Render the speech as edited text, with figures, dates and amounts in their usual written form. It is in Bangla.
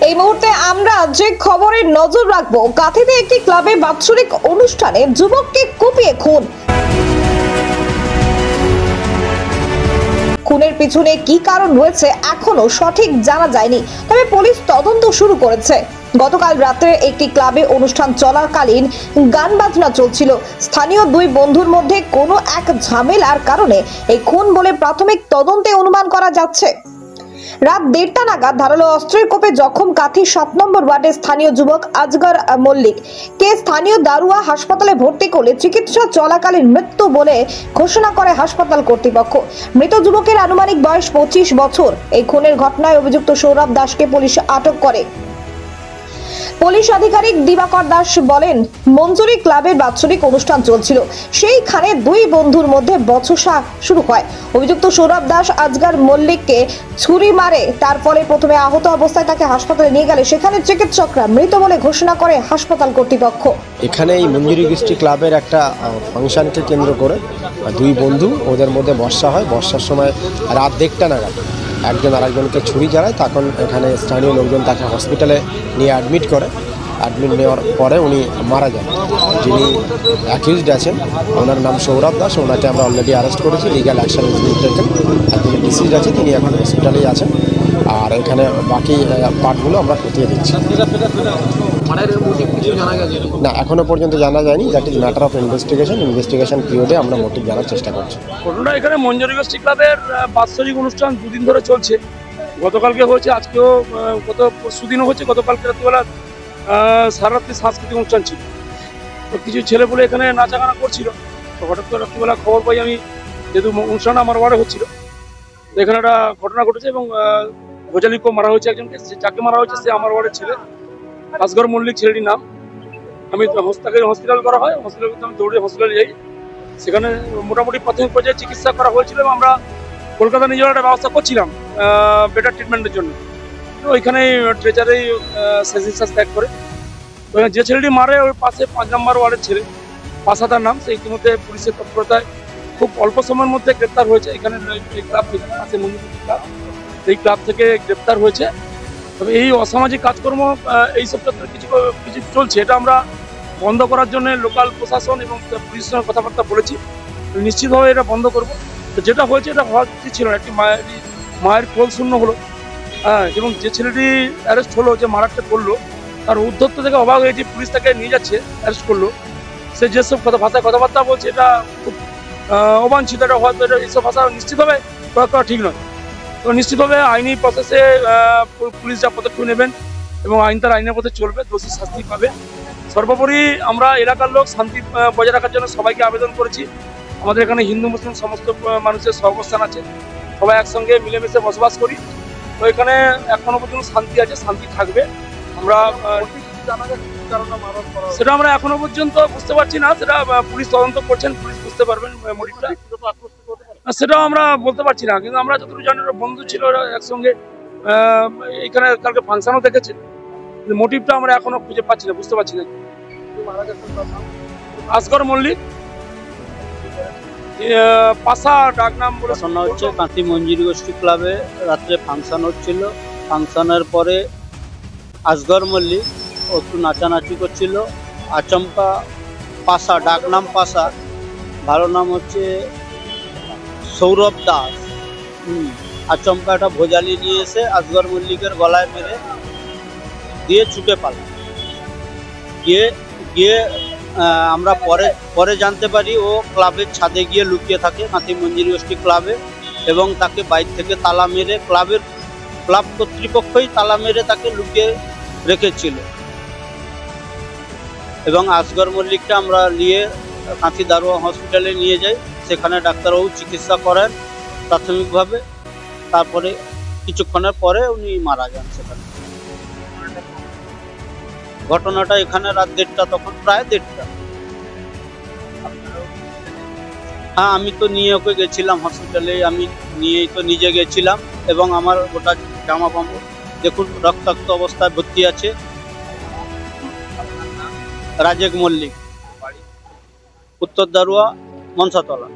এই মুহূর্তে আমরা যে খবরের নজর রাখবো, কাঁথিতে একটি ক্লাবে বাৎসরিক অনুষ্ঠানে যুবককে কুপিয়ে খুন। খুনের পিছনে কি কারণ রয়েছে এখনো সঠিক জানা যায়নি, তবে পুলিশ তদন্ত শুরু করেছে। গতকাল রাত্রে একটি ক্লাবে অনুষ্ঠান চলাকালীন গান বাজনা চলছিল। স্থানীয় দুই বন্ধুর মধ্যে কোনো এক ঝামেলার কারণে এই খুন বলে প্রাথমিক তদন্তে অনুমান করা যাচ্ছে। রাত 1:30 নাগাদ ধারালো অস্ত্রের কোপে জখম কাঁথি 7 নম্বর ওয়ার্ডের স্থানীয় যুবক আজগর মল্লিক কে স্থানীয় দারুয়া হাসপাতালে ভর্তি করলে চিকিৎসা চলাকালীন মৃত্যু বলে ঘোষণা করে হাসপাতাল কর্তৃপক্ষ। মৃত যুবকের আনুমানিক বয়স 25 বছর। এই খুনের ঘটনায় অভিযুক্ত সৌরভ দাসকে পুলিশ আটক করে। পুলিশ আধিকারিক দিবাকর দাস বলেন, মঞ্জুরি ক্লাবের বাৎসরিক অনুষ্ঠান চলছিল, সেইখানে দুই বন্ধুর মধ্যে বচসা শুরু হয়। অভিযুক্ত সৌরভ দাস আজগর মল্লিককে ছুরি মারে, তার ফলে প্রথমে আহত অবস্থায় তাকে হাসপাতালে নিয়ে গেলে সেখানে চিকিৎসকরা মৃত বলে ঘোষণা করে হাসপাতাল কর্তৃপক্ষ। এখানে এই মঞ্জুরি গোষ্ঠী ক্লাবের একটা ফাংশনকে কেন্দ্র করে দুই বন্ধু, ওদের মধ্যে বর্ষা হয়। বর্ষার সময় রাত 1:30 নাগাদ একজন আরেকজনকে ছুরি চালায়। তখন এখানে স্থানীয় লোকজন তাকে হসপিটালে নিয়ে অ্যাডমিট করে। অ্যাডমিট নেওয়ার পরে উনি মারা যান। যিনি অ্যাকিউজড আছেন ওনার নাম সৌরভ দাস, ওনাকে আমরা অলরেডি অ্যারেস্ট করেছি, লিগ্যাল অ্যাকশন ইজ টেকেন। আর তিনি ডিসিজ আছে, তিনি এখন হসপিটালেই আছেন। আর এখানে বাকি পার্টগুলো আমরা খতিয়ে দিচ্ছি। না, এখনো পর্যন্ত জানা যায়নি। That is matter of investigation পিরিয়ডে আমরা মোটিভ জানার চেষ্টা করছি। ঘটনা এখানে মঞ্জুরি গোষ্ঠী ক্লাবের বাৎসরিক অনুষ্ঠান দুদিন ধরে চলছে। গতকালকে হয়েছে, আজকেও গত পরশুদিনও হচ্ছে। গতকালকে রাত্রিবেলা সারা রাত্রি সাংস্কৃতিক অনুষ্ঠান ছিল। তো কিছু ছেলেপুলে এখানে নাচাগানা করছিল। তো হঠাৎ করে রাত্রিবেলা খবর পাই আমি, যেহেতু অনুষ্ঠান আমার ওয়ার্ডে হচ্ছিল, তো এখানে একটা ঘটনা ঘটেছে এবং গজালিকো মারা হয়েছে একজনকে। যাকে মারা হয়েছে সে আমার ওয়ার্ডের ছেলে আজগর মল্লিক, ছেলেটির নাম। আমি তাকে হসপিটাল করা হয়, হসপিটালে আমি দৌড়ে হসপিটালে যাই। সেখানে মোটামুটি প্রাথমিক পর্যায়ে চিকিৎসা করা হয়েছিল এবং আমরা কলকাতা নিয়ে যাওয়ার একটা ব্যবস্থা করছিলাম বেটার ট্রিটমেন্টের জন্য। তো ওইখানে ট্রেজারেই শেষ নিঃশ্বাস ত্যাগ করে। তো যে ছেলেটি মারে ওর পাশে 5 নম্বর ওয়ার্ডের ছেলে, পাশাদার নাম। সে ইতিমধ্যে পুলিশের তৎপরতায় খুব অল্প সময়ের মধ্যে গ্রেপ্তার হয়েছে। এখানে এই ক্লাব থেকে আছে মঞ্জুরি ক্লাব, এই ক্লাব থেকে গ্রেপ্তার হয়েছে। তবে এই অসামাজিক কাজকর্ম এই সপ্তাহে কিছু চলছে, এটা আমরা বন্ধ করার জন্য লোকাল প্রশাসন এবং পুলিশের সঙ্গে কথাবার্তা বলেছি। নিশ্চিতভাবে এটা বন্ধ করবো। তো যেটা হয়েছে এটা হওয়া উচিত ছিল না। একটি মায়ের কোল শূন্য হলো, এবং যে ছেলেটি অ্যারেস্ট হলো, যে মারাটা করলো, তার উদ্ধত্ত থেকে অবাক হয়েছে। পুলিশ তাকে নিয়ে যাচ্ছে, অ্যারেস্ট করলো। সে যেসব ভাষায় কথাবার্তা বলছে এটা খুব অবাঞ্ছিত। এটা হয়তো এইসব ভাষা নিশ্চিতভাবে প্রয়োগ করা ঠিক নয়। তো নিশ্চিতভাবে আইনি প্রসেসে পুলিশ যা পদক্ষেপ নেবেন এবং আইন তার আইনের পথে চলবে, দোষী শাস্তি পাবে। সর্বোপরি আমরা এলাকার লোক শান্তি বজায় রাখার জন্য সবাইকে আবেদন করেছি। আমাদের এখানে হিন্দু মুসলিম সমস্ত মানুষের সহাবস্থান আছে, সবাই একসঙ্গে মিলেমিশে বসবাস করি। তো এখানে এখনো পর্যন্ত শান্তি আছে, শান্তি থাকবে। আমরা সেটা আমরা এখনো পর্যন্ত বুঝতে পারছি না, সেটা পুলিশ তদন্ত করছেন, পুলিশ বুঝতে পারবেন মোটিভটা। সেটাও আমরা বলতে পারছি না, কিন্তু আমরা যতটুকু জানি ওরা বন্ধু ছিল, ওরা একসঙ্গে এখানে কালকে ফাংশনও দেখেছে। কিন্তু মোটিভটা আমরা এখনো খুঁজে পাচ্ছি না, বুঝতে পারছি না। আজগর মল্লিক, পাশা ডাক নাম বলে শোনা হচ্ছে। কাঁথি মঞ্জুরি গোষ্ঠী ক্লাবে রাত্রে ফাংশন হচ্ছিল। ফাংশনের পরে আজগর মল্লিক একটু নাচানাচি করছিল। আচমকা পাশা, ডাক নাম পাশা, ভালো নাম হচ্ছে সৌরভ দাস, আচমকা একটা ভোজালি নিয়ে এসে আজগর মল্লিকের গলায় মেরে দিয়ে ছুটে পালায়। গিয়ে আমরা পরে জানতে পারি ও ক্লাবের ছাদে গিয়ে লুকিয়ে থাকে, কাঁথি মঞ্জুরি গোষ্ঠী ক্লাবে, এবং তাকে বাইরে থেকে তালা মেরে, ক্লাব কর্তৃপক্ষই তালা মেরে তাকে লুকিয়ে রেখেছিল। এবং আজগর মল্লিকটা আমরা নিয়ে কাঁথি দারুয়া হসপিটালে নিয়ে যাই। সেখানে ডাক্তারবাবু চিকিৎসা করেন প্রাথমিকভাবে। তারপরে কিছুক্ষণের পরে উনি মারা যান সেখানে। ঘটনাটা এখানে রাত 1:30, তখন প্রায় 1:30। হ্যাঁ, আমি তো নিয়ে ওকে গেছিলাম হসপিটালে, আমি নিয়েই তো নিজে গেছিলাম। এবং আমার গোটা জামা কাপড় দেখুন রক্তাক্ত অবস্থায় ভর্তি আছে। রাজেক মল্লিক, উত্তর দারুয়া, মনসাতলা।